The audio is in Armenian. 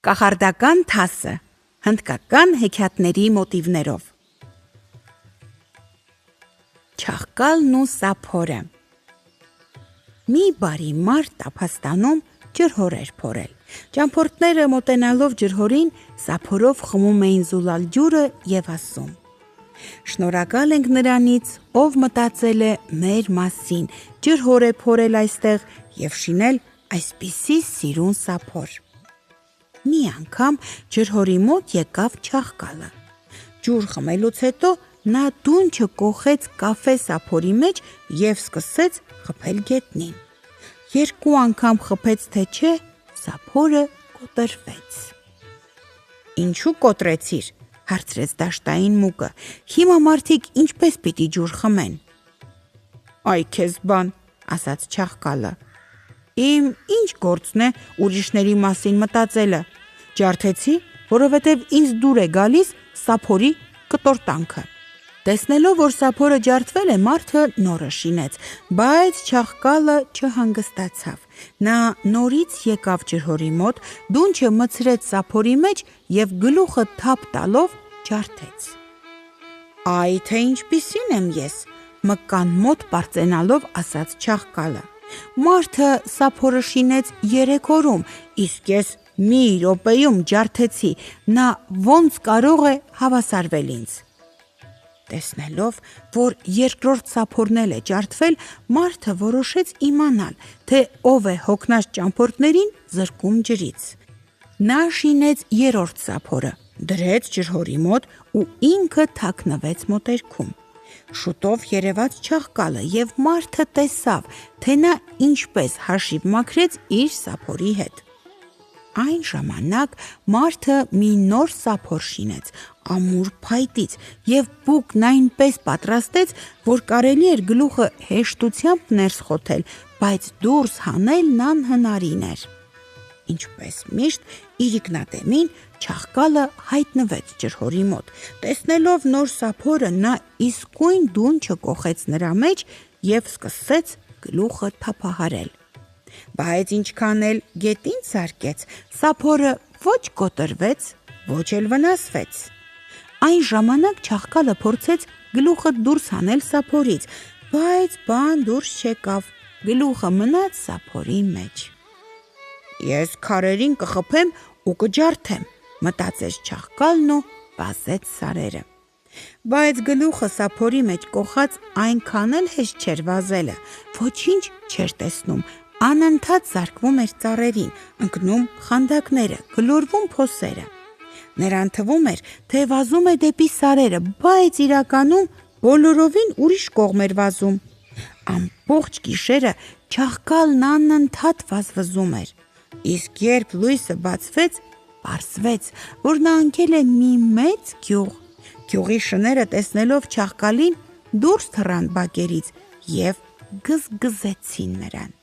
Կախարդական թասը, հնդկական հեքիաթների մոտիվներով։ Չաղկալն ու սափորը։ Մի բարի մարդ տափաստանում ջրհոր էր փորել։ Ճամփորդները մոտենալով ջրհորին սափորով խմում էին զուլալ ջուրը եւ ասում. «Շնորհակալ ենք նրանից, ով մտածել է մեր մասին, ջրհոր է փորել այստեղ եւ շինել այսպիսի սիրուն սափոր»։ Մի անգամ ջրհորի մոտ եկավ Չաղկալը։ Ջուր խմելուց հետո նա դունչը կոխեց կաֆե սափորի մեջ եւ սկսեց խփել գետնին։ Երկու անգամ խփեց, թե չէ, սափորը կոտրվեց։ «Ինչու կոտրեցիր», հարցրեց դաշտային մուկը։ «Հիմա մարդիկ ինչպես պիտի ջուր խմեն»։ «Այ քեզ բան», ասաց Չաղկալը։ «Իմ ինչ գործն է ուրիշների մասին մտածելը։ Ջարդեցի, որովհետև ինձ դուր է գալիս սափորի կտորտանքը»։ Տեսնելով, որ սափորը ջարդվել է, մարդը նորը շինեց, բայց Չաղկալը չհանգստացավ։ Նա նորից եկավ ջրհորի մոտ, դունչը մտցրեց սափորի մեջ եւ գլուխը թափ տալով ջարդեց։ «Այ թե ինչպիսին եմ ես», մկան մոտ պարծենալով ասաց Չաղկալը։ «Մարդը սափորը շինեց 3 օրում, իսկ ես մի րոպեում ջարդեցի, նա ոնց կարող է հավասարվել ինձ»։ Տեսնելով, որ երկրորդ սափորն էլ է ջարդվել, մարդը որոշեց իմանալ, թե ով է հոգնած ճամփորդներին զրկում ջրից։ Նա շինեց 3-րդ սափորը, դրեց ջրհորի մոտ ու ինքը թաքնվեց մոտերքում։ Շուտով երևաց Չաղկալը եւ մարդը տեսավ, թե նա ինչպես հաշիվ մաքրեց իր սափորի հետ։ Այն ժամանակ մարդը մի նոր սափոր շինեց ամուր փայտից եւ բուկն այնպես պատրաստեց, որ կարելի էր գլուխը հեշտությամբ ներս խոթել, բայց դուրս հանելն անհնարին էր։ Ինչպես միշտ իր ինքնատեմին Չաղկալը հայտնվեց ջրհորի մոտ։ Տեսնելով նոր սափորը, նա իսկույն դունչը կոխեց նրա մեջ եւ սկսեց գլուխը թափահարել։ Բայց ինչքան էլ գետին սարկեց, սափորը ոչ կոտրվեց, ոչ էլ վնասվեց։ Այն ժամանակ Չաղկալը փորձեց գլուխը դուրս հանել սափորից, բայց բան դուրս չեկավ, գլուխը մնաց սափորի մեջ։ «Ես քարերին կխփեմ ու կջարդեմ», մտածեց Չաղկալն ու վազեց սարերը։ Բայց գլուխը սափորի մեջ կոխած այնքան էլ հեշտ չէր վազելը, ոչինչ չէր տեսնում, անընդհատ զարկվում էր ծառերին, ընկնում խանդակները, գլորվում փոսերը։ Նրան թվում էր, թե վազում է դեպի սարերը, բայց իրականում բոլորովին ուրիշ կողմ էր վազում։ Ամբողջ գիշերը Չաղկալն անընդհատ վազվզում էր, իսկ երբ լույսը բացվեց, պարզվեց, որ նա ընկել է մի մեծ գյուղ։ Գյուղի շները տեսնելով Չաղկալին դուրս թռան բակերից եւ գզգզեցին նրան։